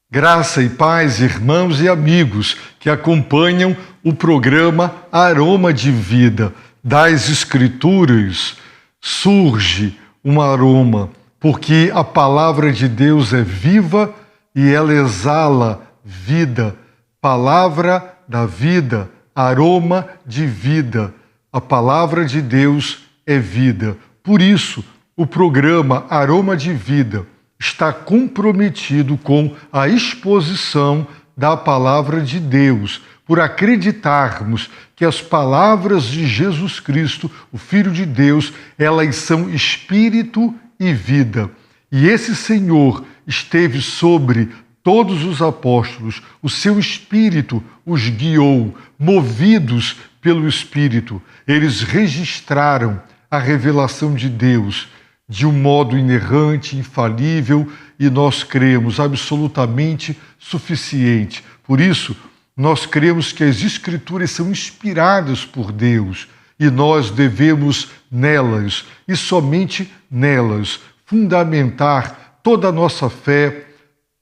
Graça e paz, irmãos e amigos que acompanham o programa Aroma de Vida. Das Escrituras surge um aroma, porque a palavra de Deus é viva e ela exala vida. Palavra da vida, aroma de vida. A palavra de Deus é vida. Por isso, o programa Aroma de Vida está comprometido com a exposição da palavra de Deus, por acreditarmos que as palavras de Jesus Cristo, o Filho de Deus, elas são espírito e vida. E esse Senhor esteve sobre todos os apóstolos, o seu espírito os guiou, movidos pelo Espírito. Eles registraram a revelação de Deus de um modo inerrante, infalível, e nós cremos absolutamente suficiente. Por isso, nós cremos que as Escrituras são inspiradas por Deus e nós devemos nelas, e somente nelas, fundamentar toda a nossa fé,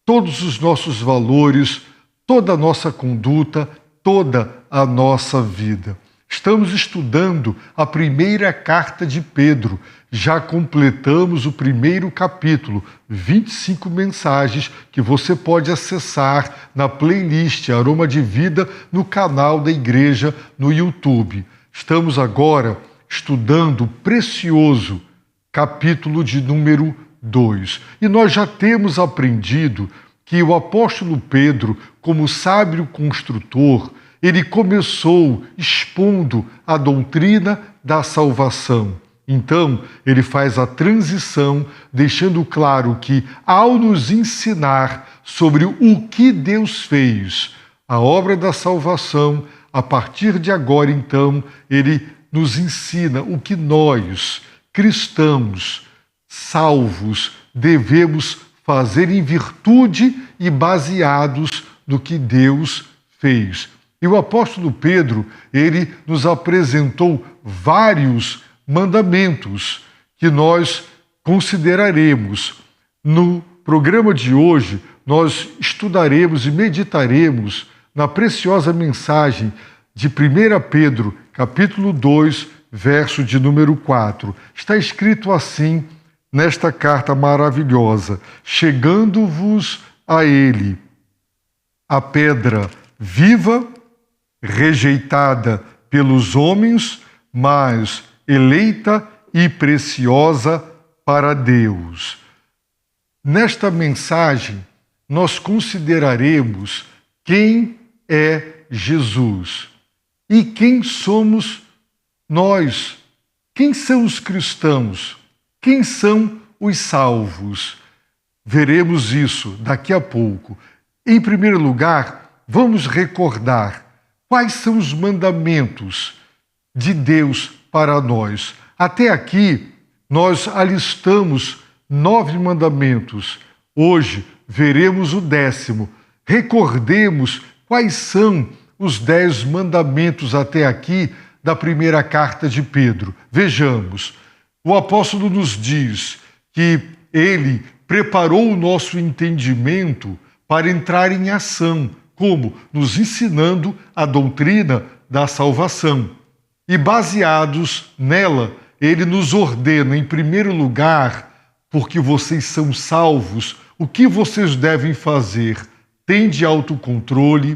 todos os nossos valores, toda a nossa conduta, toda a nossa vida. Estamos estudando a primeira carta de Pedro. Já completamos o primeiro capítulo, 25 mensagens que você pode acessar na playlist Aroma de Vida no canal da igreja no YouTube. Estamos agora estudando o precioso capítulo de número 2. E nós já temos aprendido que o apóstolo Pedro, como sábio construtor, ele começou expondo a doutrina da salvação. Então, ele faz a transição, deixando claro que, ao nos ensinar sobre o que Deus fez, a obra da salvação, a partir de agora, então, ele nos ensina o que nós, cristãos, salvos, devemos fazer em virtude e baseados no que Deus fez. E o apóstolo Pedro, ele nos apresentou vários mandamentos que nós consideraremos. No programa de hoje, nós estudaremos e meditaremos na preciosa mensagem de 1 Pedro, capítulo 2, verso de número 4. Está escrito assim nesta carta maravilhosa: chegando-vos a ele, a pedra viva, rejeitada pelos homens, mas eleita e preciosa para Deus. Nesta mensagem, nós consideraremos quem é Jesus e quem somos nós. Quem são os cristãos? Quem são os salvos? Veremos isso daqui a pouco. Em primeiro lugar, vamos recordar quais são os mandamentos de Deus para nós. Até aqui, nós alistamos 9 mandamentos. Hoje, veremos o 10º. Recordemos quais são os 10 mandamentos até aqui da primeira carta de Pedro. Vejamos. O apóstolo nos diz que ele preparou o nosso entendimento para entrar em ação. Como? Nos ensinando a doutrina da salvação. E baseados nela, ele nos ordena, em primeiro lugar, porque vocês são salvos, o que vocês devem fazer? Tende autocontrole,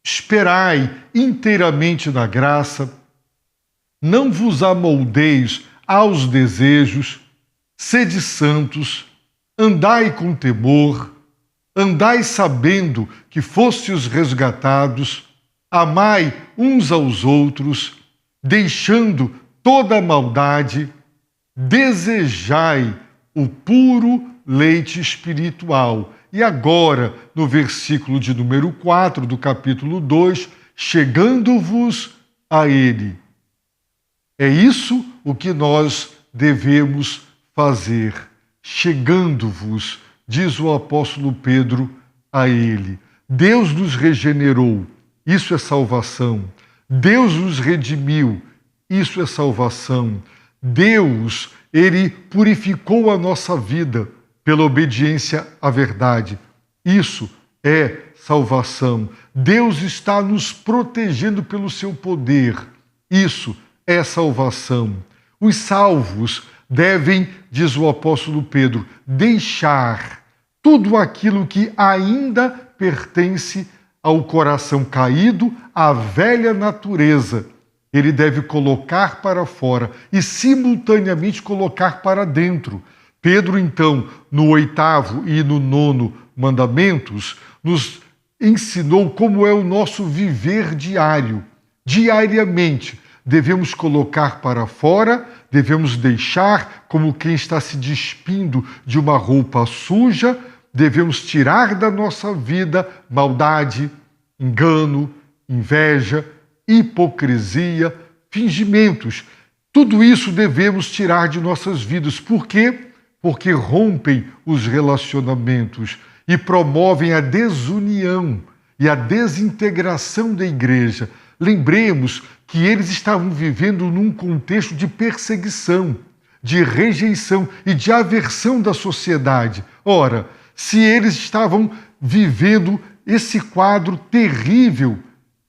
esperai inteiramente na graça, não vos amoldeis aos desejos, sede santos, andai com temor, andai sabendo que fostes resgatados, amai uns aos outros, deixando toda a maldade, desejai o puro leite espiritual. E agora, no versículo de número 4 do capítulo 2, chegando-vos a ele. É isso o que nós devemos fazer, chegando-vos, diz o apóstolo Pedro a ele. Deus nos regenerou, isso é salvação. Deus nos redimiu, isso é salvação. Deus, ele purificou a nossa vida pela obediência à verdade. Isso é salvação. Deus está nos protegendo pelo seu poder. Isso é salvação. Os salvos devem, diz o apóstolo Pedro, deixar tudo aquilo que ainda pertence ao coração caído, à velha natureza. Ele deve colocar para fora e simultaneamente colocar para dentro. Pedro, então, no 8º e no 9º mandamentos, nos ensinou como é o nosso viver diário. Diariamente, devemos colocar para fora, devemos deixar como quem está se despindo de uma roupa suja, devemos tirar da nossa vida maldade, engano, inveja, hipocrisia, fingimentos. Tudo isso devemos tirar de nossas vidas. Por quê? Porque rompem os relacionamentos e promovem a desunião e a desintegração da igreja. Lembremos que eles estavam vivendo num contexto de perseguição, de rejeição e de aversão da sociedade. Ora, se eles estavam vivendo esse quadro terrível,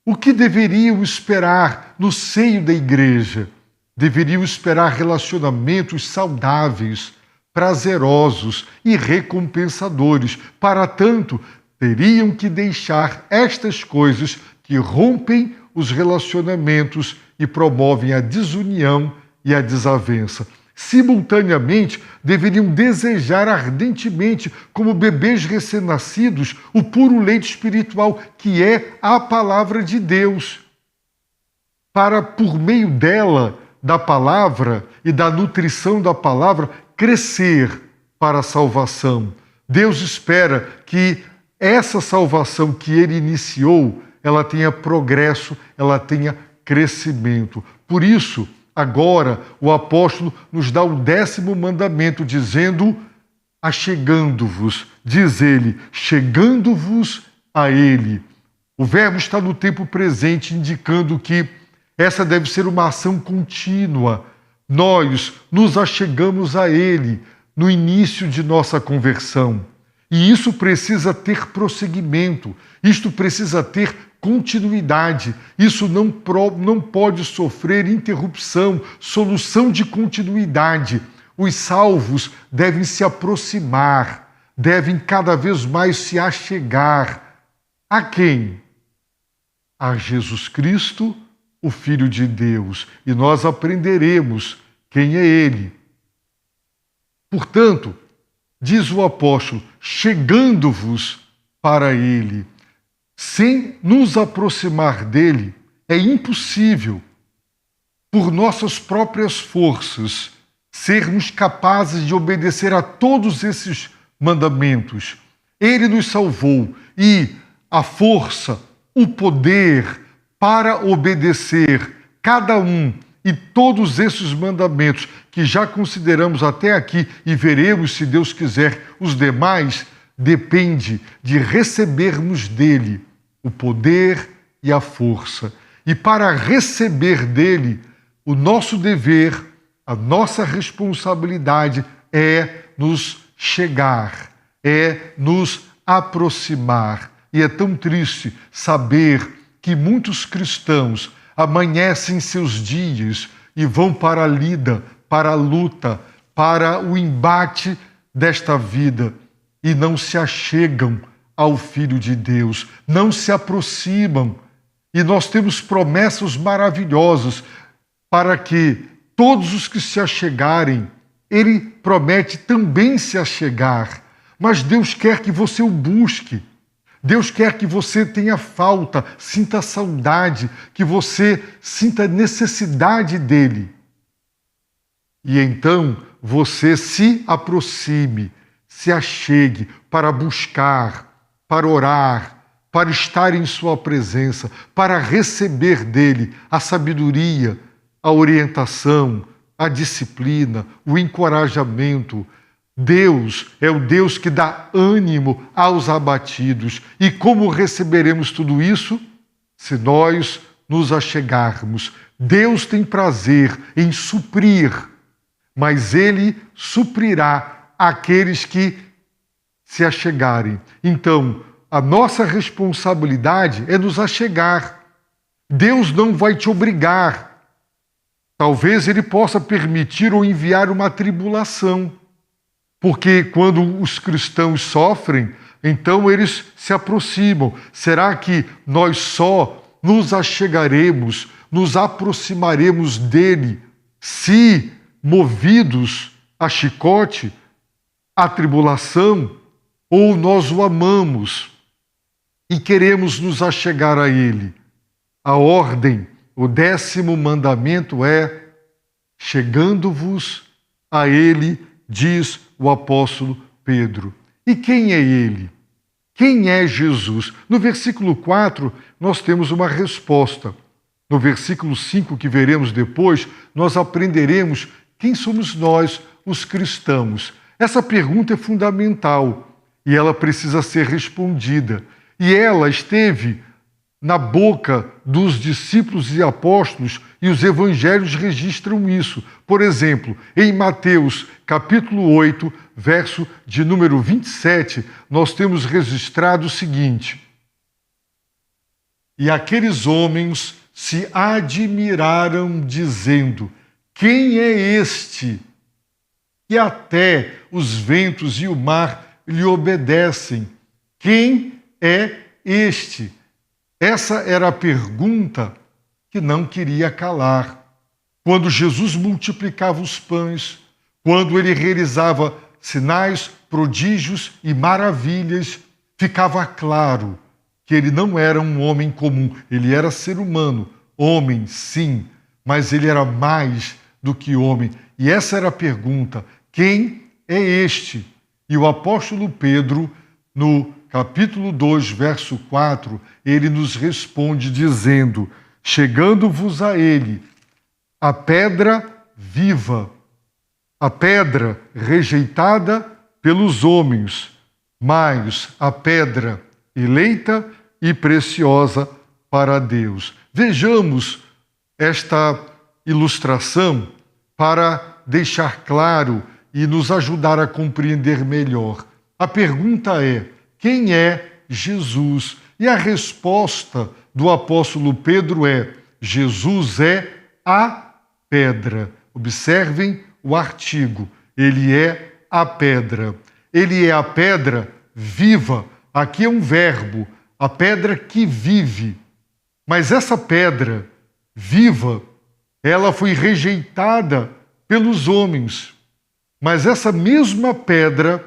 o que deveriam esperar no seio da igreja? Deveriam esperar relacionamentos saudáveis, prazerosos e recompensadores. Para tanto, teriam que deixar estas coisas que rompem os relacionamentos e promovem a desunião e a desavença. Simultaneamente, deveriam desejar ardentemente, como bebês recém-nascidos, o puro leite espiritual, que é a palavra de Deus. Para, por meio dela, da palavra e da nutrição da palavra, crescer para a salvação. Deus espera que essa salvação que Ele iniciou, ela tenha progresso, ela tenha crescimento. Por isso, agora, o apóstolo nos dá o 10º mandamento, dizendo: achegando-vos, diz ele, chegando-vos a ele. O verbo está no tempo presente, indicando que essa deve ser uma ação contínua. Nós nos achegamos a ele no início de nossa conversão. E isso precisa ter prosseguimento, isto precisa ter continuidade, isso não pode sofrer interrupção, solução de continuidade. Os salvos devem se aproximar, devem cada vez mais se achegar. A quem? A Jesus Cristo, o Filho de Deus, e nós aprenderemos quem é Ele. Portanto, diz o apóstolo, chegando-vos para Ele. Sem nos aproximar dele, é impossível, por nossas próprias forças, sermos capazes de obedecer a todos esses mandamentos. Ele nos salvou e a força, o poder para obedecer cada um e todos esses mandamentos que já consideramos até aqui e veremos, se Deus quiser, os demais, depende de recebermos dele o poder e a força. E para receber dele, o nosso dever, a nossa responsabilidade é nos chegar, é nos aproximar. E é tão triste saber que muitos cristãos amanhecem seus dias e vão para a lida, para a luta, para o embate desta vida e não se achegam ao Filho de Deus, não se aproximam. E nós temos promessas maravilhosas para que todos os que se achegarem, Ele promete também se achegar. Mas Deus quer que você o busque. Deus quer que você tenha falta, sinta saudade, que você sinta necessidade dEle. E então você se aproxime, se achegue para buscar, para orar, para estar em sua presença, para receber dele a sabedoria, a orientação, a disciplina, o encorajamento. Deus é o Deus que dá ânimo aos abatidos. E como receberemos tudo isso? Se nós nos achegarmos. Deus tem prazer em suprir, mas Ele suprirá aqueles que se achegarem. Então, a nossa responsabilidade é nos achegar. Deus não vai te obrigar. Talvez Ele possa permitir ou enviar uma tribulação. Porque quando os cristãos sofrem, então eles se aproximam. Será que nós só nos achegaremos, nos aproximaremos dele, se movidos a chicote, a tribulação, ou nós o amamos e queremos nos achegar a ele? A ordem, o 10º mandamento é: chegando-vos a ele, diz o apóstolo Pedro. E quem é ele? Quem é Jesus? No versículo 4, nós temos uma resposta. No versículo 5, que veremos depois, nós aprenderemos quem somos nós, os cristãos. Essa pergunta é fundamental e ela precisa ser respondida. E ela esteve na boca dos discípulos e apóstolos, e os evangelhos registram isso. Por exemplo, em Mateus, capítulo 8, verso de número 27, nós temos registrado o seguinte: e aqueles homens se admiraram, dizendo: quem é este? Que até os ventos e o mar lhe obedecem. Quem é este? Essa era a pergunta que não queria calar. Quando Jesus multiplicava os pães, quando ele realizava sinais, prodígios e maravilhas, ficava claro que ele não era um homem comum. Ele era ser humano, homem, sim, mas ele era mais do que homem. E essa era a pergunta: quem é este? E o apóstolo Pedro, no capítulo 2, verso 4, ele nos responde dizendo: chegando-vos a ele, a pedra viva, a pedra rejeitada pelos homens, mas a pedra eleita e preciosa para Deus. Vejamos esta ilustração para deixar claro e nos ajudar a compreender melhor. A pergunta é: quem é Jesus? E a resposta do apóstolo Pedro é: Jesus é a pedra. Observem o artigo. Ele é a pedra. Ele é a pedra viva. Aqui é um verbo, a pedra que vive. Mas essa pedra viva, ela foi rejeitada pelos homens. Mas essa mesma pedra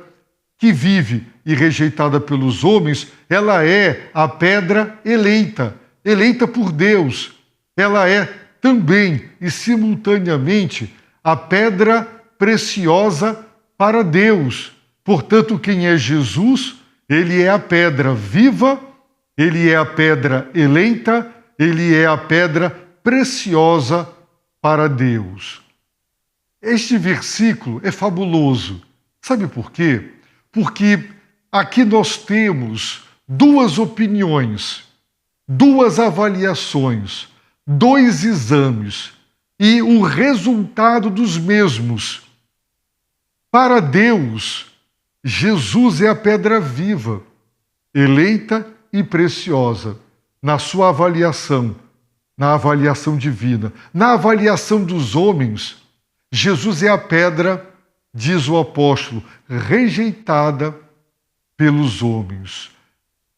que vive e rejeitada pelos homens, ela é a pedra eleita, eleita por Deus. Ela é também e simultaneamente a pedra preciosa para Deus. Portanto, quem é Jesus? Ele é a pedra viva, ele é a pedra eleita, ele é a pedra preciosa para Deus. Este versículo é fabuloso. Sabe por quê? Porque aqui nós temos duas opiniões, duas avaliações, dois exames e o resultado dos mesmos. Para Deus, Jesus é a pedra viva, eleita e preciosa, na sua avaliação, na avaliação divina. Na avaliação dos homens, Jesus é a pedra, diz o apóstolo, rejeitada pelos homens.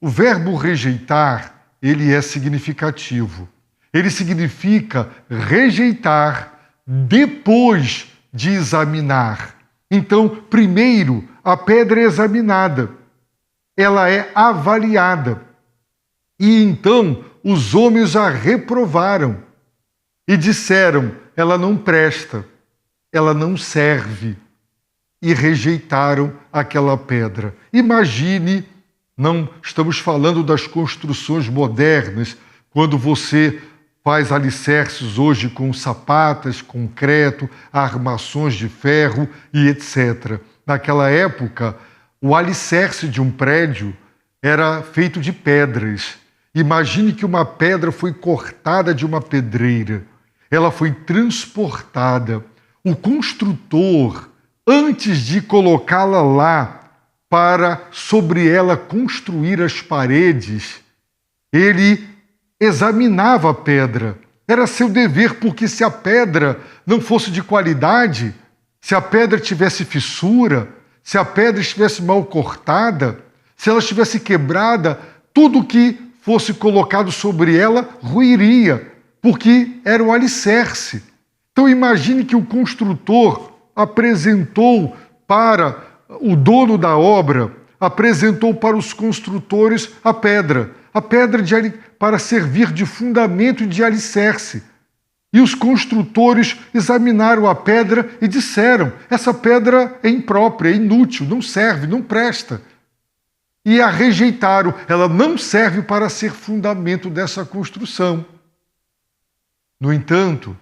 O verbo rejeitar, ele é significativo. Ele significa rejeitar depois de examinar. Então, primeiro, a pedra é examinada, ela é avaliada. E então, os homens a reprovaram e disseram: ela não presta, ela não serve. E rejeitaram aquela pedra. Imagine, não estamos falando das construções modernas, quando você faz alicerces hoje com sapatas, concreto, armações de ferro e etc. Naquela época, o alicerce de um prédio era feito de pedras. Imagine que uma pedra foi cortada de uma pedreira. Ela foi transportada. O construtor, antes de colocá-la lá, para sobre ela construir as paredes, ele examinava a pedra. Era seu dever, porque se a pedra não fosse de qualidade, se a pedra tivesse fissura, se a pedra estivesse mal cortada, se ela estivesse quebrada, tudo que fosse colocado sobre ela ruiria, porque era o alicerce. Então imagine que o construtor apresentou para o dono da obra, apresentou para os construtores a pedra para servir de fundamento e de alicerce. E os construtores examinaram a pedra e disseram: essa pedra é imprópria, é inútil, não serve, não presta. E a rejeitaram, ela não serve para ser fundamento dessa construção. No entanto,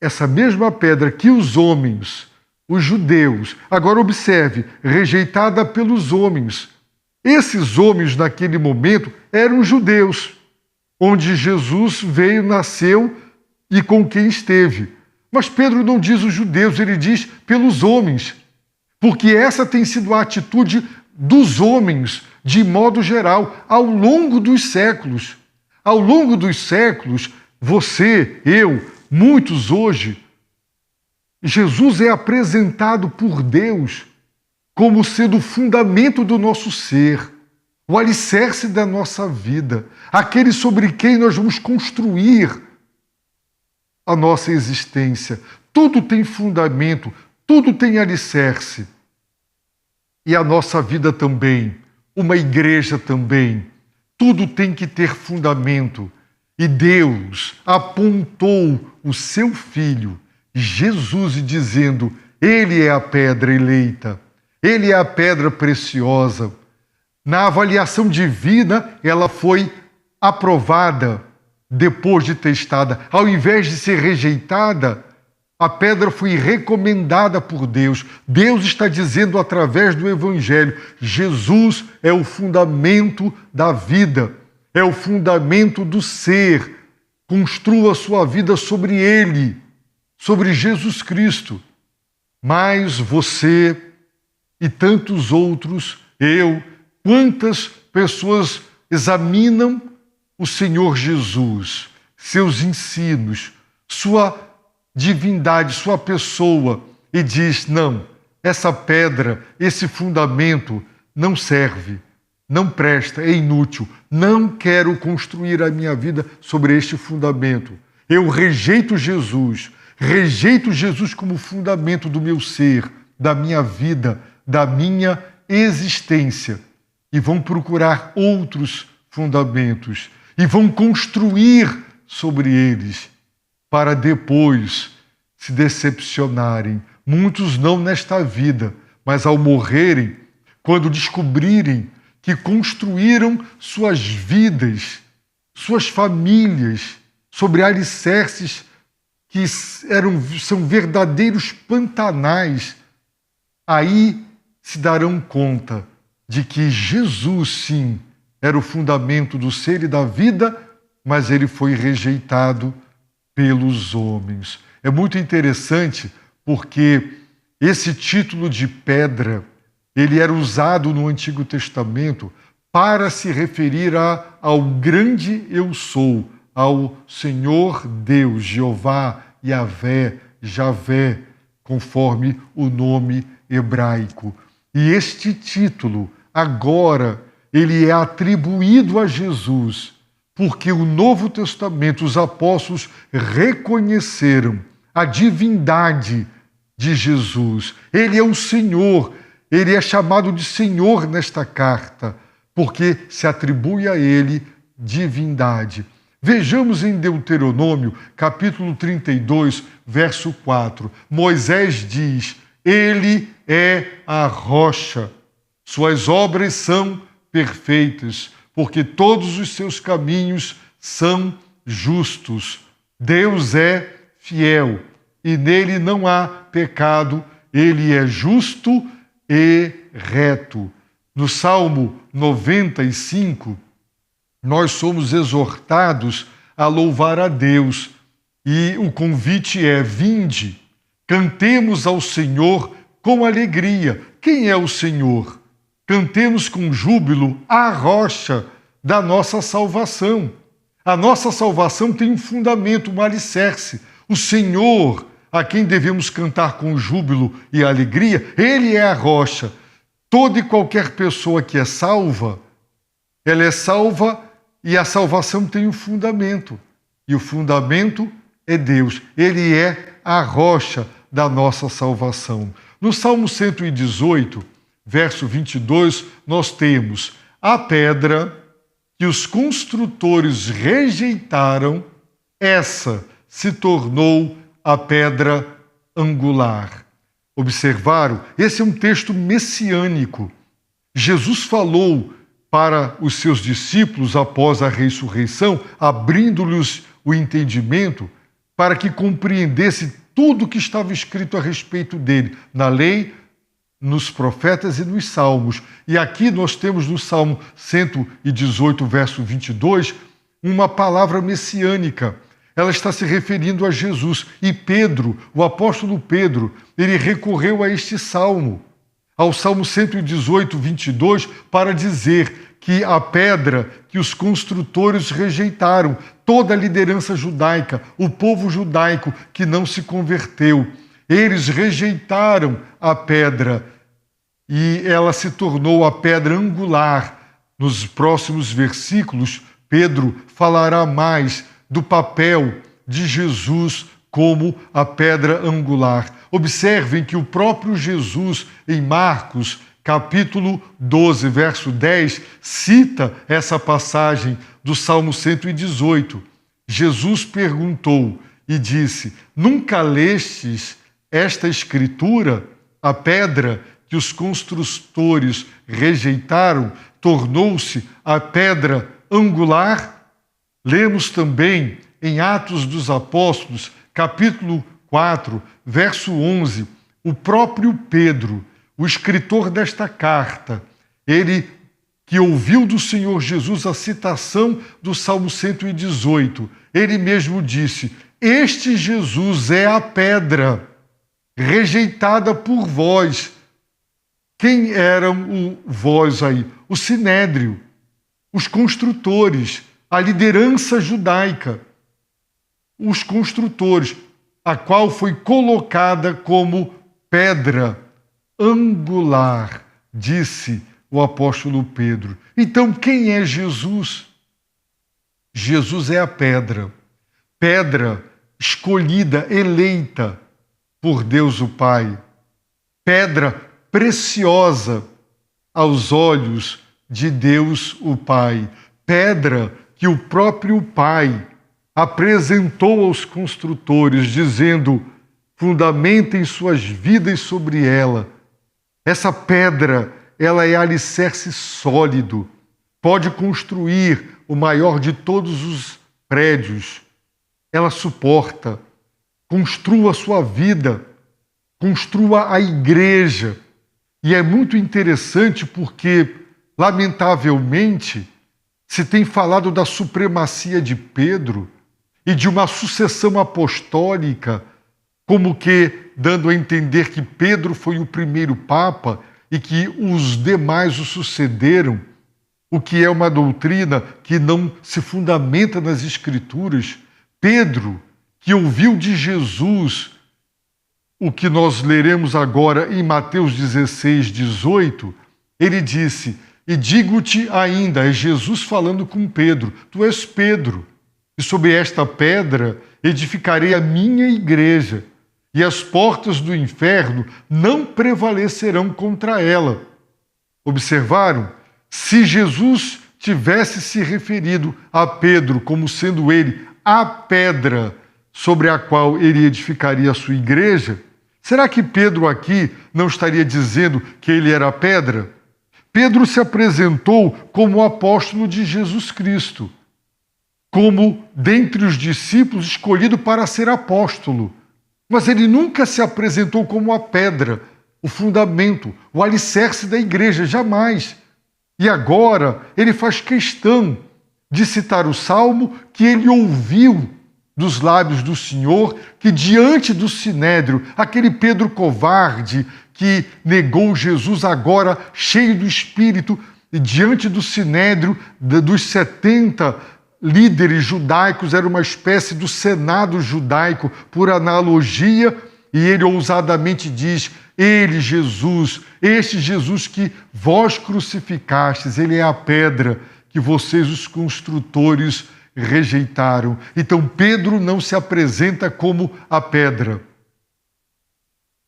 essa mesma pedra que os homens, os judeus, agora observe, rejeitada pelos homens. Esses homens, naquele momento, eram judeus, onde Jesus veio, nasceu e com quem esteve. Mas Pedro não diz os judeus, ele diz pelos homens, porque essa tem sido a atitude dos homens, de modo geral, ao longo dos séculos. Ao longo dos séculos, você, eu, muitos hoje, Jesus é apresentado por Deus como sendo o fundamento do nosso ser, o alicerce da nossa vida, aquele sobre quem nós vamos construir a nossa existência. Tudo tem fundamento, tudo tem alicerce. E a nossa vida também, uma igreja também, tudo tem que ter fundamento. E Deus apontou o seu Filho, Jesus, dizendo: Ele é a pedra eleita, Ele é a pedra preciosa. Na avaliação divina, ela foi aprovada depois de testada. Ao invés de ser rejeitada, a pedra foi recomendada por Deus. Deus está dizendo através do Evangelho: Jesus é o fundamento da vida, é o fundamento do ser. Construa a sua vida sobre Ele, sobre Jesus Cristo. Mas você e tantos outros, eu, quantas pessoas examinam o Senhor Jesus, seus ensinos, sua divindade, sua pessoa, e diz: não, essa pedra, esse fundamento não serve, não presta, é inútil, não quero construir a minha vida sobre este fundamento. Eu rejeito Jesus como fundamento do meu ser, da minha vida, da minha existência. E vão procurar outros fundamentos e vão construir sobre eles para depois se decepcionarem. Muitos não nesta vida, mas ao morrerem, quando descobrirem que construíram suas vidas, suas famílias, sobre alicerces que são verdadeiros pantanais, aí se darão conta de que Jesus, sim, era o fundamento do ser e da vida, mas ele foi rejeitado pelos homens. É muito interessante porque esse título de pedra, ele era usado no Antigo Testamento para se referir ao grande eu sou, ao Senhor Deus, Jeová, Yahvé, Javé, conforme o nome hebraico. E este título, agora, ele é atribuído a Jesus, porque o Novo Testamento, os apóstolos reconheceram a divindade de Jesus. Ele é o Senhor, ele é chamado de Senhor nesta carta, porque se atribui a ele divindade. Vejamos em Deuteronômio, capítulo 32, verso 4. Moisés diz: Ele é a rocha, suas obras são perfeitas, porque todos os seus caminhos são justos. Deus é fiel e nele não há pecado, ele é justo e reto. No Salmo 95, nós somos exortados a louvar a Deus e o convite é: vinde, cantemos ao Senhor com alegria. Quem é o Senhor? cantemos com júbilo a rocha da nossa salvação. A nossa salvação tem um fundamento, um alicerce. O Senhor, a quem devemos cantar com júbilo e alegria, Ele é a rocha. Toda e qualquer pessoa que é salva, ela é salva e a salvação tem um fundamento. E o fundamento é Deus. Ele é a rocha da nossa salvação. No Salmo 118, verso 22, nós temos: a pedra que os construtores rejeitaram, essa se tornou a pedra angular. Observaram? Esse é um texto messiânico. Jesus falou para os seus discípulos após a ressurreição, abrindo-lhes o entendimento para que compreendesse tudo o que estava escrito a respeito dele, na lei, nos profetas e nos salmos. E aqui nós temos no Salmo 118, verso 22, uma palavra messiânica. Ela está se referindo a Jesus. E Pedro, o apóstolo Pedro, ele recorreu a este salmo, ao Salmo 118, 22, para dizer que a pedra que os construtores rejeitaram, toda a liderança judaica, o povo judaico que não se converteu, eles rejeitaram a pedra e ela se tornou a pedra angular. Nos próximos versículos, Pedro falará mais do papel de Jesus como a pedra angular. Observem que o próprio Jesus, em Marcos, capítulo 12, verso 10, cita essa passagem do Salmo 118. Jesus perguntou e disse: nunca lestes esta escritura? A pedra que os construtores rejeitaram tornou-se a pedra angular? Lemos também em Atos dos Apóstolos, capítulo 4, verso 11, o próprio Pedro, o escritor desta carta, ele que ouviu do Senhor Jesus a citação do Salmo 118, ele mesmo disse: este Jesus é a pedra rejeitada por vós. Quem eram o vós aí? O sinédrio, os construtores, a liderança judaica, os construtores, a qual foi colocada como pedra angular, disse o apóstolo Pedro. Então, quem é Jesus? Jesus é a pedra escolhida, eleita por Deus o Pai, pedra preciosa aos olhos de Deus o Pai, pedra que o próprio Pai apresentou aos construtores, dizendo: fundamentem suas vidas sobre ela. Essa pedra, ela é alicerce sólido, pode construir o maior de todos os prédios. Ela suporta. Construa a sua vida, construa a igreja. E é muito interessante porque, lamentavelmente, se tem falado da supremacia de Pedro e de uma sucessão apostólica, como que dando a entender que Pedro foi o primeiro papa e que os demais o sucederam, o que é uma doutrina que não se fundamenta nas Escrituras. Pedro, que ouviu de Jesus o que nós leremos agora em Mateus 16, 18, ele disse: e digo-te ainda, é Jesus falando com Pedro, tu és Pedro, e sobre esta pedra edificarei a minha igreja, e as portas do inferno não prevalecerão contra ela. Observaram? Se Jesus tivesse se referido a Pedro como sendo ele a pedra sobre a qual ele edificaria a sua igreja, será que Pedro aqui não estaria dizendo que ele era a pedra? Pedro se apresentou como o apóstolo de Jesus Cristo, como dentre os discípulos escolhido para ser apóstolo. Mas ele nunca se apresentou como a pedra, o fundamento, o alicerce da igreja, jamais. E agora ele faz questão de citar o salmo que ele ouviu dos lábios do Senhor que, diante do sinédrio, aquele Pedro covarde que negou Jesus, agora cheio do Espírito, e diante do sinédrio dos 70 líderes judaicos, era uma espécie do Senado judaico, por analogia, e ele ousadamente diz: ele, Jesus, este Jesus que vós crucificastes, ele é a pedra que vocês, os construtores, rejeitaram. Então Pedro não se apresenta como a pedra.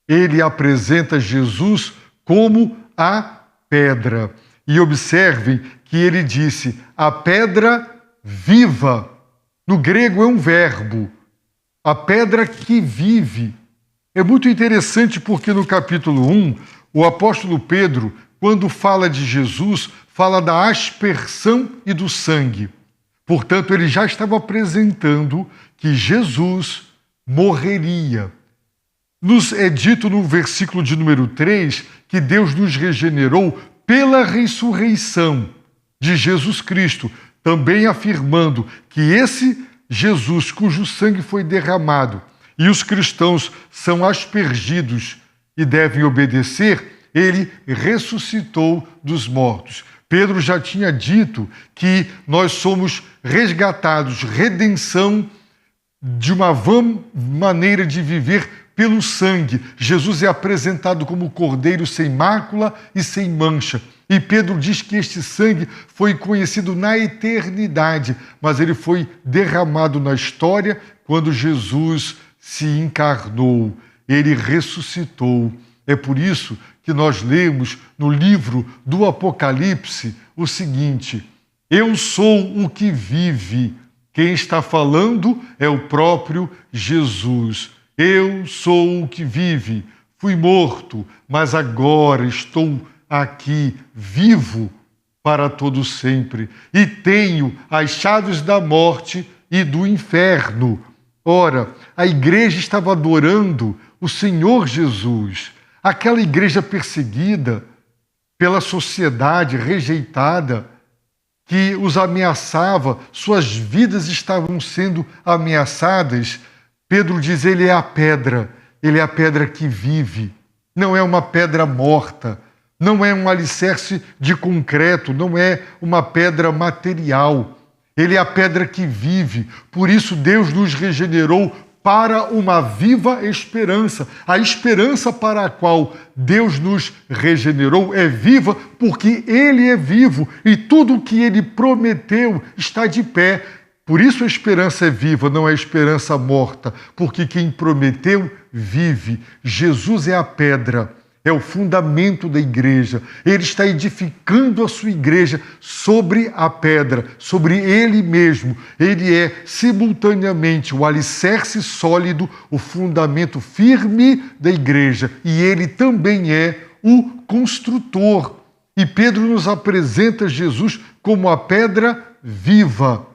Ele apresenta Jesus como a pedra. E observem que ele disse: a pedra viva. No grego é um verbo. A pedra que vive. É muito interessante porque no capítulo 1, o apóstolo Pedro, quando fala de Jesus, fala da aspersão e do sangue. Portanto, ele já estava apresentando que Jesus morreria. Nos é dito no versículo de número 3 que Deus nos regenerou pela ressurreição de Jesus Cristo, também afirmando que esse Jesus, cujo sangue foi derramado, e os cristãos são aspergidos e devem obedecer, ele ressuscitou dos mortos. Pedro já tinha dito que nós somos resgatados, redenção de uma vã maneira de viver pelo sangue. Jesus é apresentado como cordeiro sem mácula e sem mancha. E Pedro diz que este sangue foi conhecido na eternidade, mas ele foi derramado na história quando Jesus se encarnou. Ele ressuscitou. É por isso que nós lemos no livro do Apocalipse o seguinte: eu sou o que vive. Quem está falando é o próprio Jesus. Eu sou o que vive. Fui morto, mas agora estou aqui, vivo para todo sempre. E tenho as chaves da morte e do inferno. Ora, a igreja estava adorando o Senhor Jesus. Aquela igreja perseguida pela sociedade, rejeitada, que os ameaçava, suas vidas estavam sendo ameaçadas. Pedro diz: ele é a pedra que vive. Não é uma pedra morta, não é um alicerce de concreto, não é uma pedra material. Ele é a pedra que vive. Por isso Deus nos regenerou para uma viva esperança. A esperança para a qual Deus nos regenerou é viva porque Ele é vivo e tudo o que Ele prometeu está de pé. Por isso a esperança é viva, não é esperança morta, porque quem prometeu vive. Jesus é a pedra, é o fundamento da igreja. Ele está edificando a sua igreja sobre a pedra, sobre Ele mesmo. Ele é simultaneamente o alicerce sólido, o fundamento firme da igreja. E Ele também é o construtor. E Pedro nos apresenta Jesus como a pedra viva.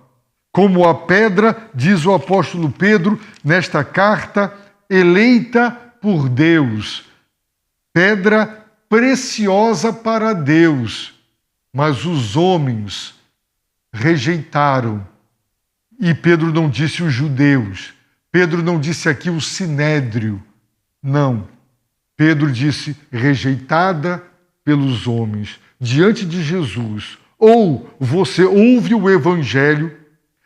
Como a pedra, diz o apóstolo Pedro nesta carta, eleita por Deus. Pedra preciosa para Deus, mas os homens rejeitaram. E Pedro não disse os judeus, Pedro não disse aqui o sinédrio, não. Pedro disse rejeitada pelos homens. Diante de Jesus, ou você ouve o evangelho,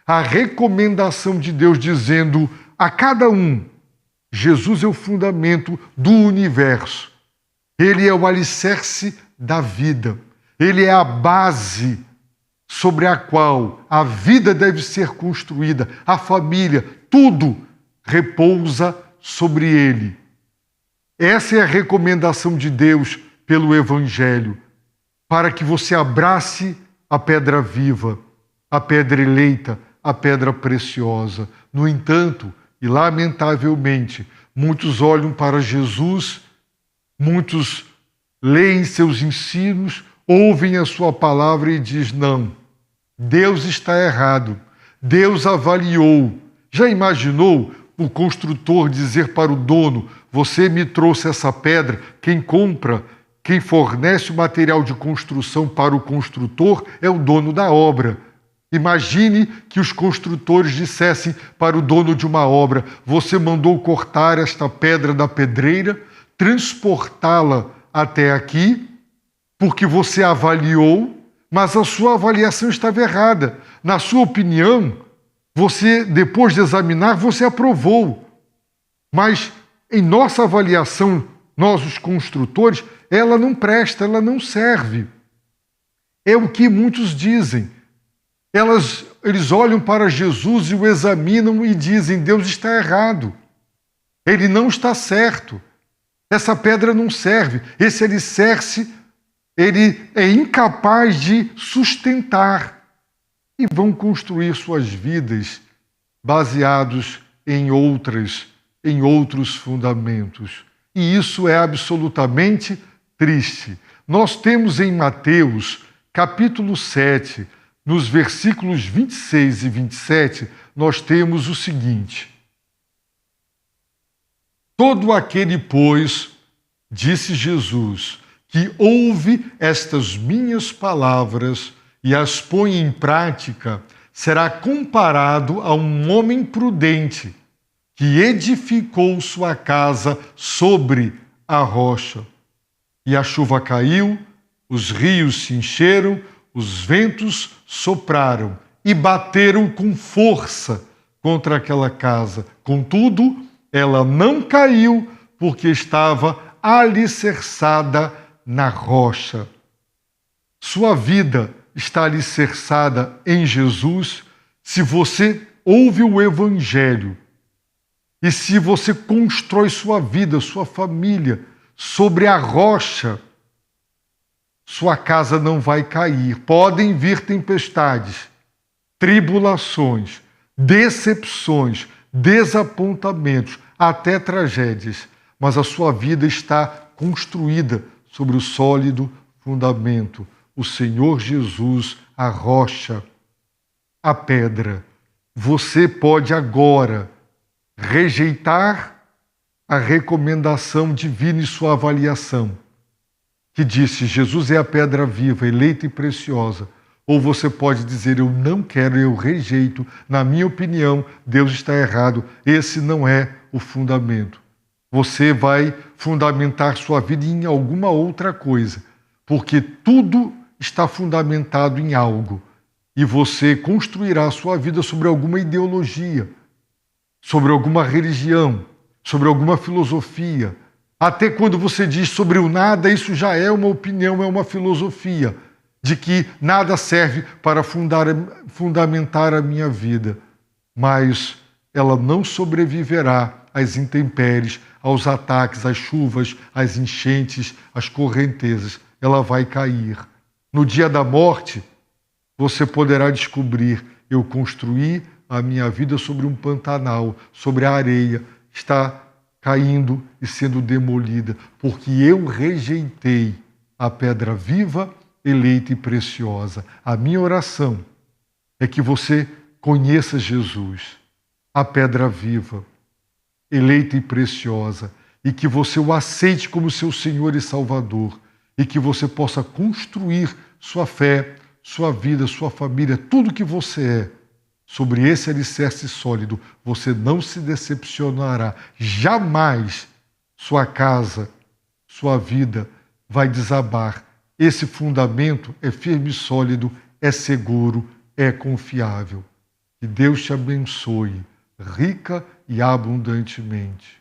a recomendação de Deus dizendo a cada um: Jesus é o fundamento do universo. Ele é o alicerce da vida. Ele é a base sobre a qual a vida deve ser construída. A família, tudo repousa sobre ele. Essa é a recomendação de Deus pelo Evangelho, para que você abrace a pedra viva, a pedra eleita, a pedra preciosa. No entanto, e lamentavelmente, muitos olham para Jesus, muitos leem seus ensinos, ouvem a sua palavra e dizem: não, Deus está errado, Deus avaliou. Já imaginou o construtor dizer para o dono: você me trouxe essa pedra, quem compra, quem fornece o material de construção para o construtor é o dono da obra. Imagine que os construtores dissessem para o dono de uma obra: você mandou cortar esta pedra da pedreira, transportá-la até aqui, porque você avaliou, mas a sua avaliação estava errada. Na sua opinião, você, depois de examinar, você aprovou. Mas em nossa avaliação, nós os construtores, ela não presta, ela não serve. É o que muitos dizem. Eles olham para Jesus e o examinam e dizem: Deus está errado. Ele não está certo. Essa pedra não serve. Esse alicerce, ele é incapaz de sustentar. E vão construir suas vidas baseados em outros fundamentos. E isso é absolutamente triste. Nós temos em Mateus, capítulo 7, nos versículos 26 e 27, nós temos o seguinte: todo aquele, pois, disse Jesus, que ouve estas minhas palavras e as põe em prática, será comparado a um homem prudente que edificou sua casa sobre a rocha. E a chuva caiu, os rios se encheram, os ventos sopraram e bateram com força contra aquela casa. Contudo, ela não caiu, porque estava alicerçada na rocha. Sua vida está alicerçada em Jesus se você ouve o Evangelho e se você constrói sua vida, sua família sobre a rocha. Sua casa não vai cair. Podem vir tempestades, tribulações, decepções, desapontamentos, até tragédias, mas a sua vida está construída sobre o sólido fundamento. O Senhor Jesus, a rocha, a pedra. Você pode agora rejeitar a recomendação divina e sua avaliação, que disse: Jesus é a pedra viva, eleita e preciosa. Ou você pode dizer: eu não quero, eu rejeito, na minha opinião, Deus está errado, esse não é o fundamento. Você vai fundamentar sua vida em alguma outra coisa, porque tudo está fundamentado em algo. E você construirá a sua vida sobre alguma ideologia, sobre alguma religião, sobre alguma filosofia. Até quando você diz sobre o nada, isso já é uma opinião, é uma filosofia, de que nada serve para fundamentar a minha vida. Mas ela não sobreviverá às intempéries, aos ataques, às chuvas, às enchentes, às correntezas. Ela vai cair. No dia da morte, você poderá descobrir: eu construí a minha vida sobre um pantanal, sobre a areia, está caindo e sendo demolida, porque eu rejeitei a pedra viva, eleita e preciosa. A minha oração é que você conheça Jesus, a pedra viva, eleita e preciosa, e que você o aceite como seu Senhor e Salvador, e que você possa construir sua fé, sua vida, sua família, tudo que você é, sobre esse alicerce sólido. Você não se decepcionará. Jamais sua casa, sua vida vai desabar. Esse fundamento é firme e sólido, é seguro, é confiável. Que Deus te abençoe, rica e abundantemente.